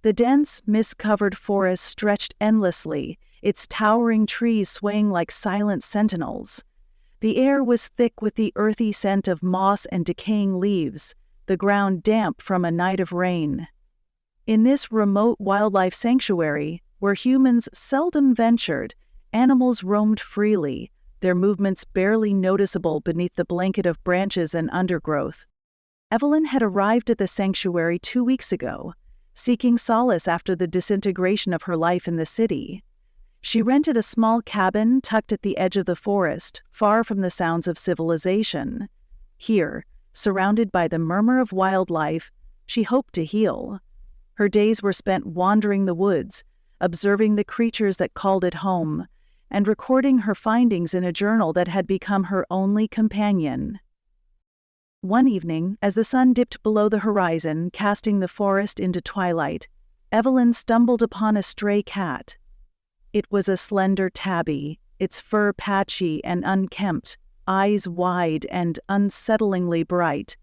The dense, mist-covered forest stretched endlessly, its towering trees swaying like silent sentinels. The air was thick with the earthy scent of moss and decaying leaves, the ground damp from a night of rain. In this remote wildlife sanctuary, where humans seldom ventured, animals roamed freely, their movements barely noticeable beneath the blanket of branches and undergrowth. Evelyn had arrived at the sanctuary 2 weeks ago, seeking solace after the disintegration of her life in the city. She rented a small cabin tucked at the edge of the forest, far from the sounds of civilization. Here, surrounded by the murmur of wildlife, she hoped to heal. Her days were spent wandering the woods, observing the creatures that called it home, and recording her findings in a journal that had become her only companion. One evening, as the sun dipped below the horizon, casting the forest into twilight, Evelyn stumbled upon a stray cat. It was a slender tabby, its fur patchy and unkempt, eyes wide and unsettlingly bright,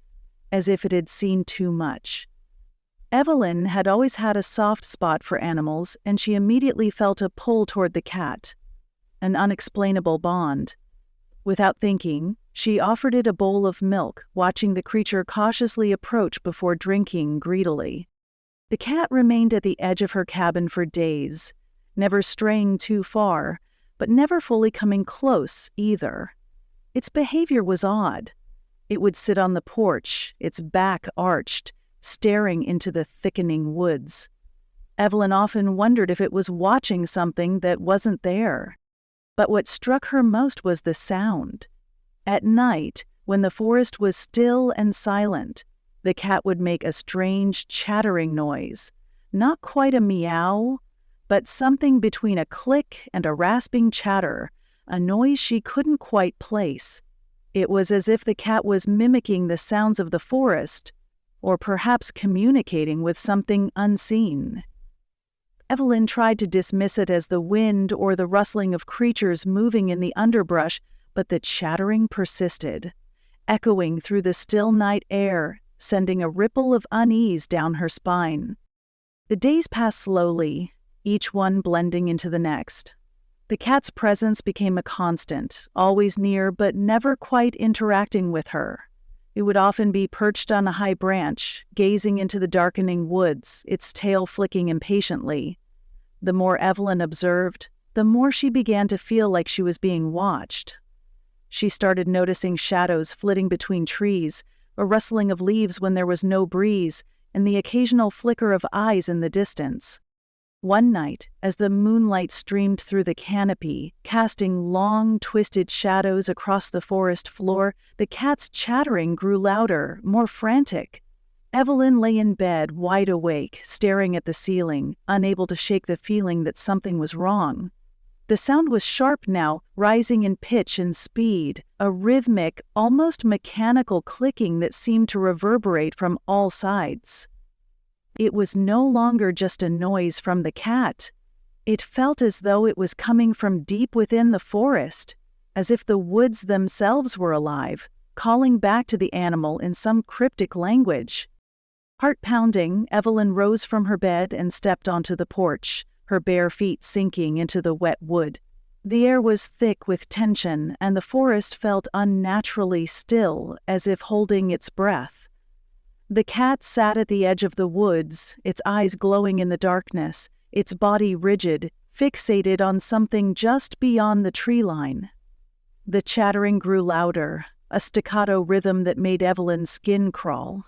as if it had seen too much. Evelyn had always had a soft spot for animals, and she immediately felt a pull toward the cat, an unexplainable bond. Without thinking, she offered it a bowl of milk, watching the creature cautiously approach before drinking greedily. The cat remained at the edge of her cabin for days, never straying too far, but never fully coming close either. Its behavior was odd. It would sit on the porch, its back arched, staring into the thickening woods. Evelyn often wondered if it was watching something that wasn't there. But what struck her most was the sound. At night, when the forest was still and silent, the cat would make a strange chattering noise, not quite a meow, but something between a click and a rasping chatter, a noise she couldn't quite place. It was as if the cat was mimicking the sounds of the forest, or perhaps communicating with something unseen. Evelyn tried to dismiss it as the wind or the rustling of creatures moving in the underbrush, but the chattering persisted, echoing through the still night air, sending a ripple of unease down her spine. The days passed slowly, each one blending into the next. The cat's presence became a constant, always near but never quite interacting with her. It would often be perched on a high branch, gazing into the darkening woods, its tail flicking impatiently. The more Evelyn observed, the more she began to feel like she was being watched. She started noticing shadows flitting between trees, a rustling of leaves when there was no breeze, and the occasional flicker of eyes in the distance. One night, as the moonlight streamed through the canopy, casting long, twisted shadows across the forest floor, the cat's chattering grew louder, more frantic. Evelyn lay in bed, wide awake, staring at the ceiling, unable to shake the feeling that something was wrong. The sound was sharp now, rising in pitch and speed, a rhythmic, almost mechanical clicking that seemed to reverberate from all sides. It was no longer just a noise from the cat. It felt as though it was coming from deep within the forest, as if the woods themselves were alive, calling back to the animal in some cryptic language. Heart-pounding, Evelyn rose from her bed and stepped onto the porch, her bare feet sinking into the wet wood. The air was thick with tension, and the forest felt unnaturally still, as if holding its breath. The cat sat at the edge of the woods, its eyes glowing in the darkness, its body rigid, fixated on something just beyond the tree line. The chattering grew louder, a staccato rhythm that made Evelyn's skin crawl.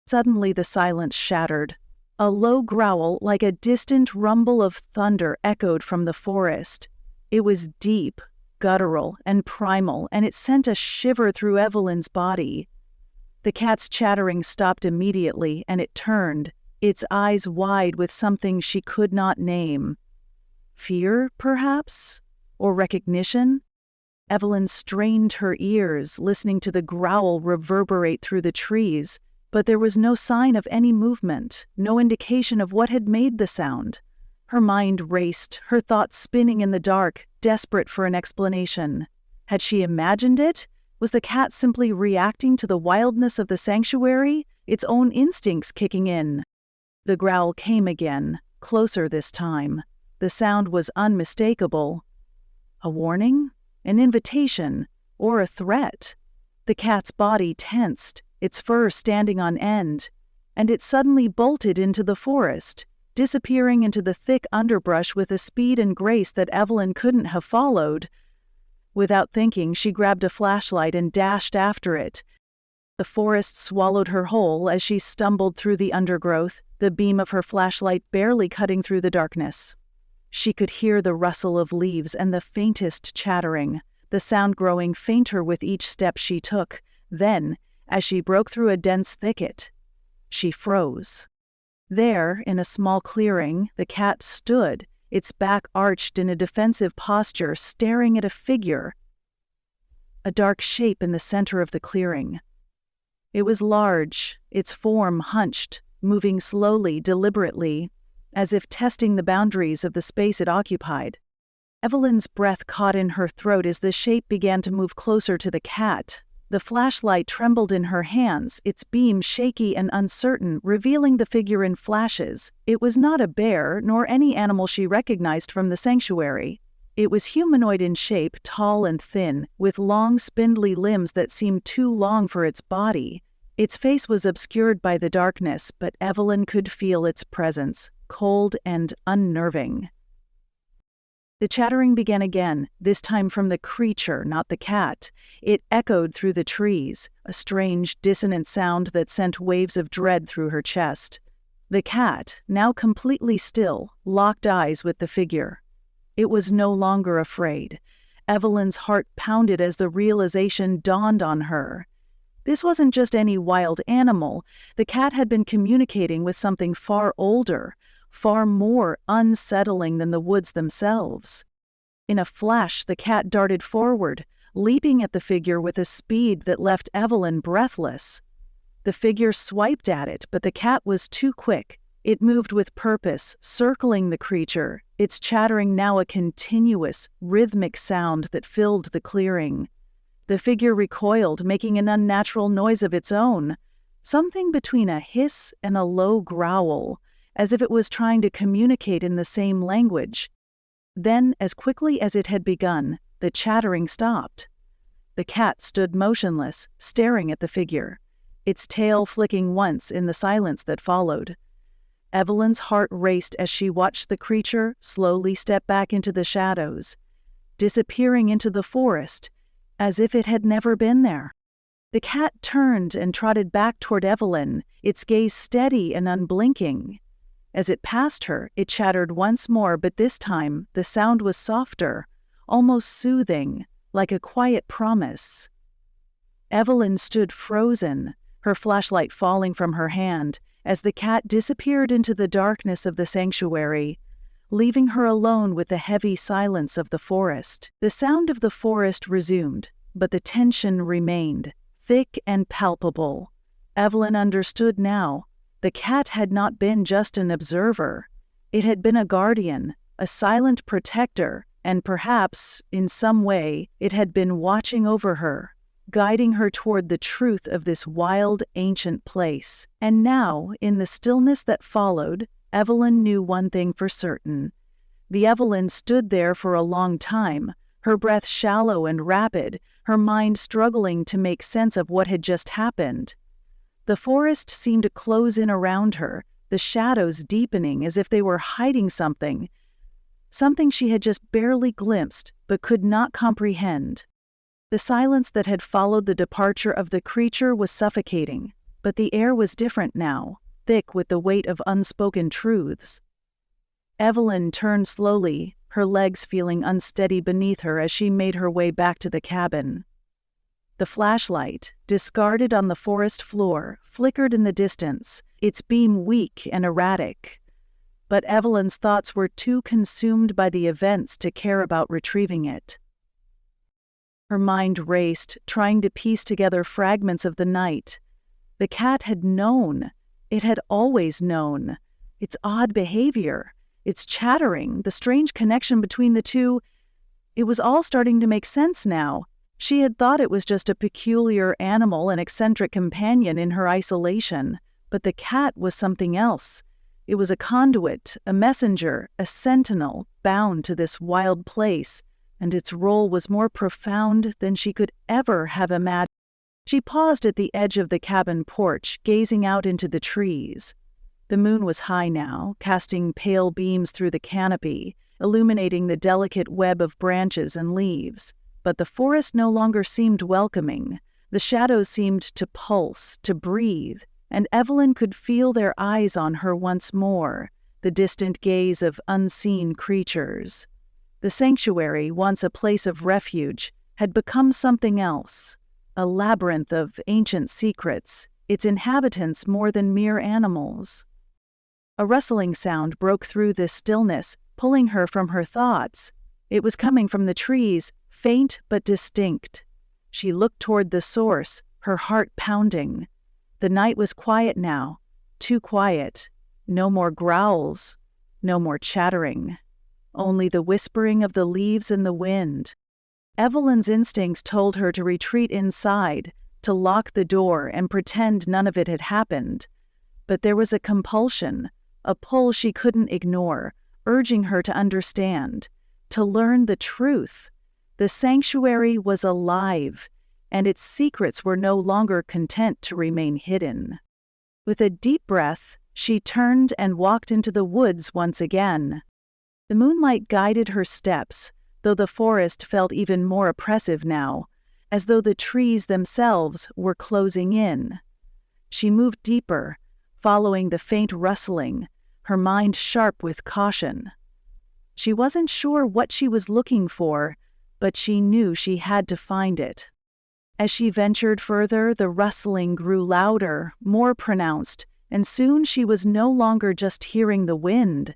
Suddenly the silence shattered. A low growl, like a distant rumble of thunder, echoed from the forest. It was deep, guttural, and primal, and it sent a shiver through Evelyn's body. The cat's chattering stopped immediately, and it turned, its eyes wide with something she could not name. Fear, perhaps? Or recognition? Evelyn strained her ears, listening to the growl reverberate through the trees, but there was no sign of any movement, no indication of what had made the sound. Her mind raced, her thoughts spinning in the dark, desperate for an explanation. Had she imagined it? Was the cat simply reacting to the wildness of the sanctuary, its own instincts kicking in? The growl came again, closer this time. The sound was unmistakable. A warning? An invitation? Or a threat? The cat's body tensed, its fur standing on end, and it suddenly bolted into the forest, disappearing into the thick underbrush with a speed and grace that Evelyn couldn't have followed. Without thinking, she grabbed a flashlight and dashed after it. The forest swallowed her whole as she stumbled through the undergrowth, the beam of her flashlight barely cutting through the darkness. She could hear the rustle of leaves and the faintest chattering, the sound growing fainter with each step she took. Then, as she broke through a dense thicket, she froze. There, in a small clearing, the cat stood, its back arched in a defensive posture, staring at a figure, a dark shape in the center of the clearing. It was large, its form hunched, moving slowly, deliberately, as if testing the boundaries of the space it occupied. Evelyn's breath caught in her throat as the shape began to move closer to the cat. The flashlight trembled in her hands, its beam shaky and uncertain, revealing the figure in flashes. It was not a bear, nor any animal she recognized from the sanctuary. It was humanoid in shape, tall and thin, with long, spindly limbs that seemed too long for its body. Its face was obscured by the darkness, but Evelyn could feel its presence, cold and unnerving. The chattering began again, this time from the creature, not the cat. It echoed through the trees, a strange, dissonant sound that sent waves of dread through her chest. The cat, now completely still, locked eyes with the figure. It was no longer afraid. Evelyn's heart pounded as the realization dawned on her. This wasn't just any wild animal. The cat had been communicating with something far older, far more unsettling than the woods themselves. In a flash, the cat darted forward, leaping at the figure with a speed that left Evelyn breathless. The figure swiped at it, but the cat was too quick. It moved with purpose, circling the creature, its chattering now a continuous, rhythmic sound that filled the clearing. The figure recoiled, making an unnatural noise of its own, something between a hiss and a low growl, as if it was trying to communicate in the same language. Then, as quickly as it had begun, the chattering stopped. The cat stood motionless, staring at the figure, its tail flicking once in the silence that followed. Evelyn's heart raced as she watched the creature slowly step back into the shadows, disappearing into the forest, as if it had never been there. The cat turned and trotted back toward Evelyn, its gaze steady and unblinking. As it passed her, it chattered once more, but this time the sound was softer, almost soothing, like a quiet promise. Evelyn stood frozen, her flashlight falling from her hand, as the cat disappeared into the darkness of the sanctuary, leaving her alone with the heavy silence of the forest. The sound of the forest resumed, but the tension remained, thick and palpable. Evelyn understood now. The cat had not been just an observer. It had been a guardian, a silent protector, and perhaps, in some way, it had been watching over her, guiding her toward the truth of this wild, ancient place. And now, in the stillness that followed, Evelyn knew one thing for certain. The Evelyn stood there for a long time, her breath shallow and rapid, her mind struggling to make sense of what had just happened. The forest seemed to close in around her, the shadows deepening as if they were hiding something she had just barely glimpsed but could not comprehend. The silence that had followed the departure of the creature was suffocating, but the air was different now, thick with the weight of unspoken truths. Evelyn turned slowly, her legs feeling unsteady beneath her as she made her way back to the cabin. The flashlight, discarded on the forest floor, flickered in the distance, its beam weak and erratic. But Evelyn's thoughts were too consumed by the events to care about retrieving it. Her mind raced, trying to piece together fragments of the night. The cat had known. It had always known. Its odd behavior, its chattering, the strange connection between the two, it was all starting to make sense now. She had thought it was just a peculiar animal, an eccentric companion in her isolation, but the cat was something else. It was a conduit, a messenger, a sentinel bound to this wild place, and its role was more profound than she could ever have imagined. She paused at the edge of the cabin porch, gazing out into the trees. The moon was high now, casting pale beams through the canopy, illuminating the delicate web of branches and leaves. But the forest no longer seemed welcoming. The shadows seemed to pulse, to breathe, and Evelyn could feel their eyes on her once more, the distant gaze of unseen creatures. The sanctuary, once a place of refuge, had become something else, a labyrinth of ancient secrets, its inhabitants more than mere animals. A rustling sound broke through this stillness, pulling her from her thoughts. It was coming from the trees, faint but distinct. She looked toward the source, her heart pounding. The night was quiet now, too quiet. No more growls, no more chattering. Only the whispering of the leaves in the wind. Evelyn's instincts told her to retreat inside, to lock the door and pretend none of it had happened. But there was a compulsion, a pull she couldn't ignore, urging her to understand, to learn the truth. The sanctuary was alive, and its secrets were no longer content to remain hidden. With a deep breath, she turned and walked into the woods once again. The moonlight guided her steps, though the forest felt even more oppressive now, as though the trees themselves were closing in. She moved deeper, following the faint rustling, her mind sharp with caution. She wasn't sure what she was looking for, but she knew she had to find it. As she ventured further, the rustling grew louder, more pronounced, and soon she was no longer just hearing the wind.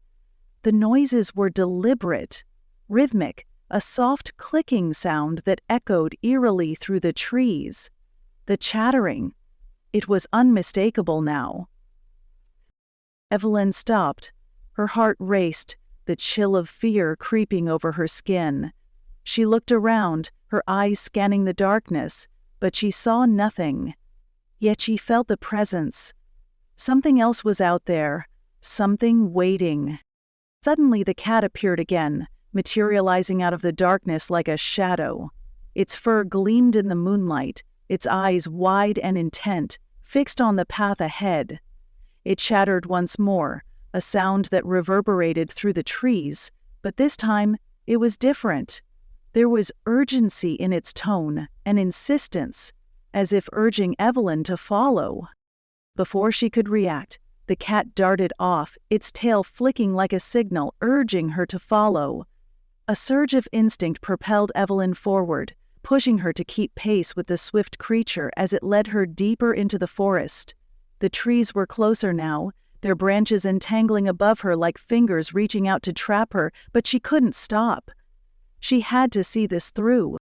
The noises were deliberate, rhythmic, a soft clicking sound that echoed eerily through the trees. The chattering. It was unmistakable now. Evelyn stopped. Her heart raced, the chill of fear creeping over her skin. She looked around, her eyes scanning the darkness, but she saw nothing. Yet she felt the presence. Something else was out there, something waiting. Suddenly the cat appeared again, materializing out of the darkness like a shadow. Its fur gleamed in the moonlight, its eyes wide and intent, fixed on the path ahead. It chattered once more, a sound that reverberated through the trees, but this time it was different. There was urgency in its tone, an insistence, as if urging Evelyn to follow. Before she could react, the cat darted off, its tail flicking like a signal, urging her to follow. A surge of instinct propelled Evelyn forward, pushing her to keep pace with the swift creature as it led her deeper into the forest. The trees were closer now, their branches entangling above her like fingers reaching out to trap her, but she couldn't stop. She had to see this through.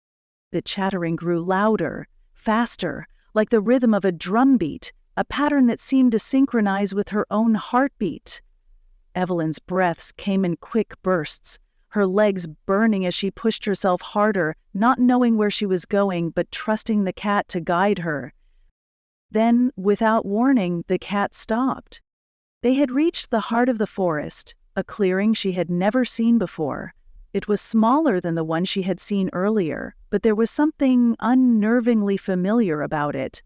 The chattering grew louder, faster, like the rhythm of a drumbeat, a pattern that seemed to synchronize with her own heartbeat. Evelyn's breaths came in quick bursts, her legs burning as she pushed herself harder, not knowing where she was going but trusting the cat to guide her. Then, without warning, the cat stopped. They had reached the heart of the forest, a clearing she had never seen before. It was smaller than the one she had seen earlier, but there was something unnervingly familiar about it.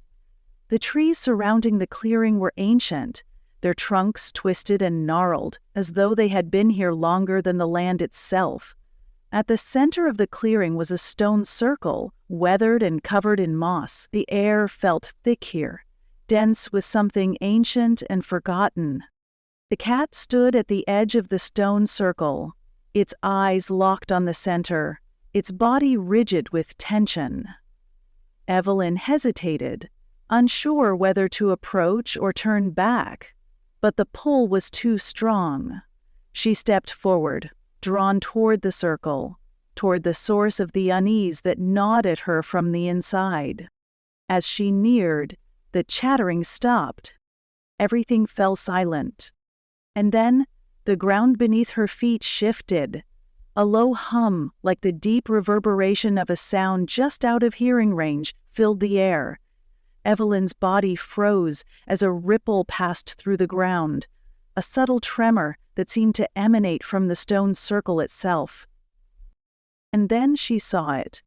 The trees surrounding the clearing were ancient, their trunks twisted and gnarled, as though they had been here longer than the land itself. At the center of the clearing was a stone circle, weathered and covered in moss. The air felt thick here, dense with something ancient and forgotten. The cat stood at the edge of the stone circle, its eyes locked on the center, its body rigid with tension. Evelyn hesitated, unsure whether to approach or turn back, but the pull was too strong. She stepped forward, drawn toward the circle, toward the source of the unease that gnawed at her from the inside. As she neared, the chattering stopped. Everything fell silent. And then, the ground beneath her feet shifted. A low hum, like the deep reverberation of a sound just out of hearing range, filled the air. Evelyn's body froze as a ripple passed through the ground, a subtle tremor that seemed to emanate from the stone circle itself. And then she saw it.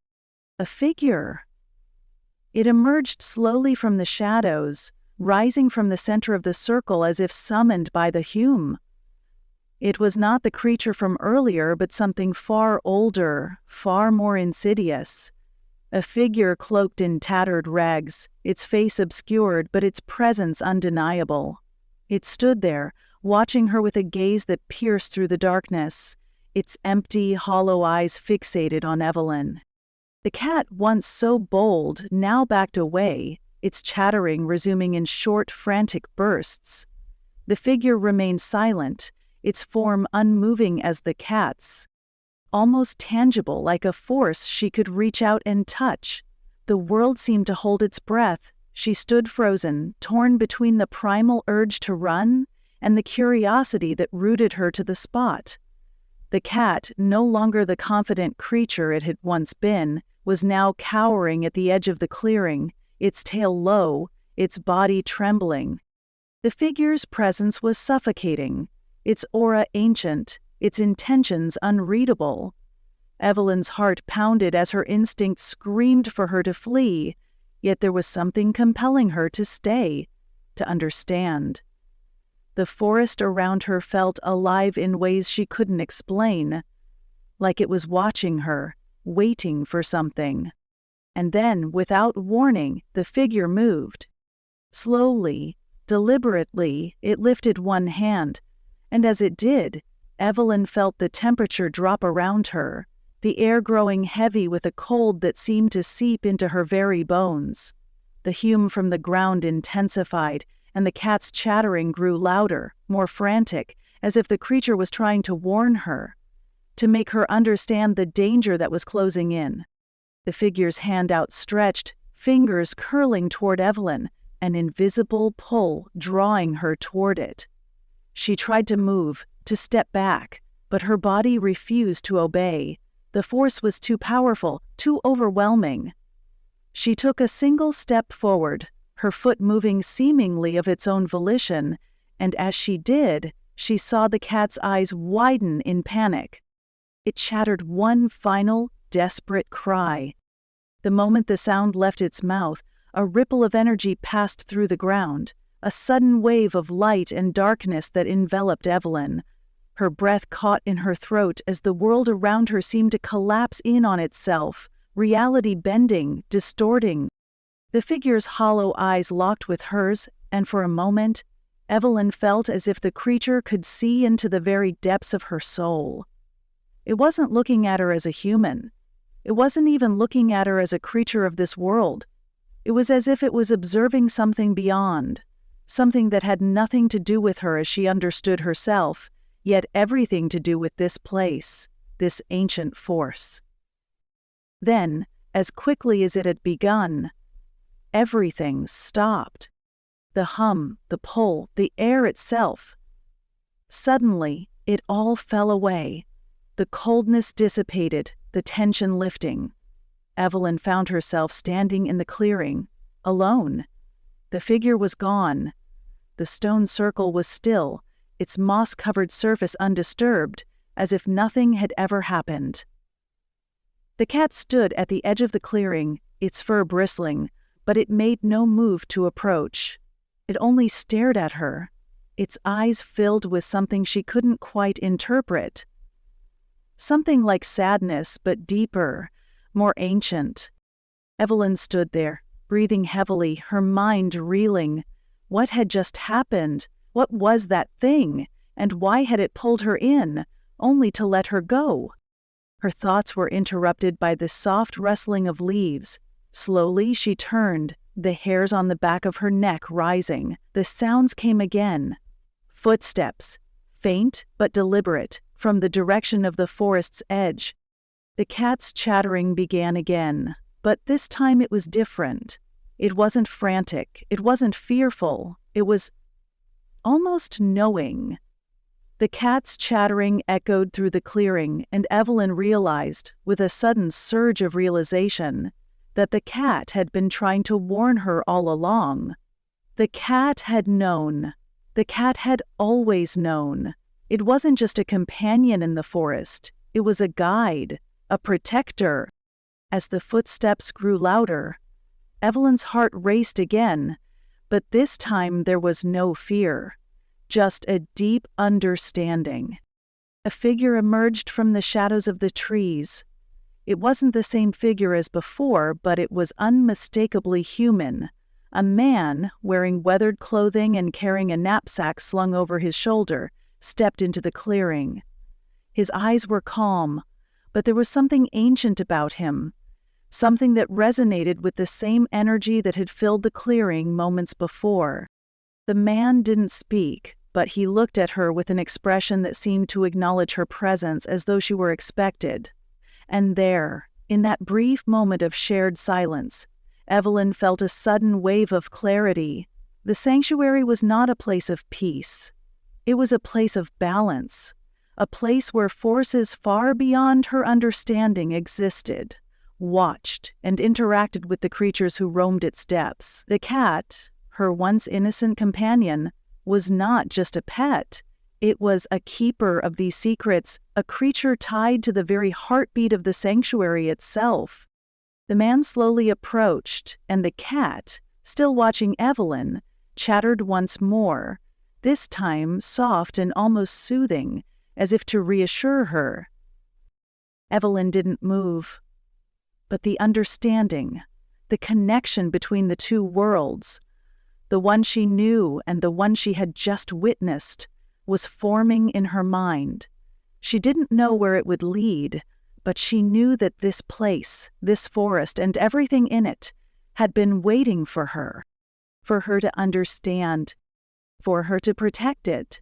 A figure. It emerged slowly from the shadows, rising from the center of the circle as if summoned by the Hume. It was not the creature from earlier, but something far older, far more insidious. A figure cloaked in tattered rags, its face obscured, but its presence undeniable. It stood there, watching her with a gaze that pierced through the darkness, its empty, hollow eyes fixated on Evelyn. The cat, once so bold, now backed away, its chattering resuming in short, frantic bursts. The figure remained silent, its form unmoving as the cat's, almost tangible, like a force she could reach out and touch. The world seemed to hold its breath. She stood frozen, torn between the primal urge to run and the curiosity that rooted her to the spot. The cat, no longer the confident creature it had once been, was now cowering at the edge of the clearing, its tail low, its body trembling. The figure's presence was suffocating, its aura ancient, its intentions unreadable. Evelyn's heart pounded as her instinct screamed for her to flee, yet there was something compelling her to stay, to understand. The forest around her felt alive in ways she couldn't explain, like it was watching her, waiting for something. And then, without warning, the figure moved. Slowly, deliberately, it lifted one hand, and as it did, Evelyn felt the temperature drop around her, the air growing heavy with a cold that seemed to seep into her very bones. The hum from the ground intensified, and the cat's chattering grew louder, more frantic, as if the creature was trying to warn her, to make her understand the danger that was closing in. The figure's hand outstretched, fingers curling toward Evelyn, an invisible pull drawing her toward it. She tried to move, to step back, but her body refused to obey. The force was too powerful, too overwhelming. She took a single step forward, her foot moving seemingly of its own volition, and as she did, she saw the cat's eyes widen in panic. It chattered one final, desperate cry. The moment the sound left its mouth, a ripple of energy passed through the ground, a sudden wave of light and darkness that enveloped Evelyn. Her breath caught in her throat as the world around her seemed to collapse in on itself, reality bending, distorting. The figure's hollow eyes locked with hers, and for a moment, Evelyn felt as if the creature could see into the very depths of her soul. It wasn't looking at her as a human. It wasn't even looking at her as a creature of this world. It was as if it was observing something beyond, something that had nothing to do with her as she understood herself, yet everything to do with this place, this ancient force. Then, as quickly as it had begun, everything stopped. The hum, the pull, the air itself. Suddenly, it all fell away. The coldness dissipated, the tension lifting. Evelyn found herself standing in the clearing, alone. The figure was gone. The stone circle was still, its moss-covered surface undisturbed, as if nothing had ever happened. The cat stood at the edge of the clearing, its fur bristling, but it made no move to approach. It only stared at her, its eyes filled with something she couldn't quite interpret. Something like sadness, but deeper, more ancient. Evelyn stood there, breathing heavily, her mind reeling. What had just happened? What was that thing? And why had it pulled her in, only to let her go? Her thoughts were interrupted by the soft rustling of leaves. Slowly she turned, the hairs on the back of her neck rising. The sounds came again. Footsteps, faint but deliberate, from the direction of the forest's edge. The cat's chattering began again, but this time it was different. It wasn't frantic, it wasn't fearful, it was almost knowing. The cat's chattering echoed through the clearing, and Evelyn realized, with a sudden surge of realization, that the cat had been trying to warn her all along. The cat had known. The cat had always known. It wasn't just a companion in the forest, it was a guide, a protector. As the footsteps grew louder, Evelyn's heart raced again, but this time there was no fear, just a deep understanding. A figure emerged from the shadows of the trees. It wasn't the same figure as before, but it was unmistakably human. A man, wearing weathered clothing and carrying a knapsack slung over his shoulder, stepped into the clearing. His eyes were calm, but there was something ancient about him, something that resonated with the same energy that had filled the clearing moments before. The man didn't speak, but he looked at her with an expression that seemed to acknowledge her presence as though she were expected. And there, in that brief moment of shared silence, Evelyn felt a sudden wave of clarity. The sanctuary was not a place of peace. It was a place of balance, a place where forces far beyond her understanding existed, watched, and interacted with the creatures who roamed its depths. The cat, her once innocent companion, was not just a pet. It was a keeper of these secrets, a creature tied to the very heartbeat of the sanctuary itself. The man slowly approached, and the cat, still watching Evelyn, chattered once more, this time soft and almost soothing, as if to reassure her. Evelyn didn't move. But the understanding, the connection between the two worlds, the one she knew and the one she had just witnessed, was forming in her mind. She didn't know where it would lead, but she knew that this place, this forest, and everything in it had been waiting for her to understand, for her to protect it.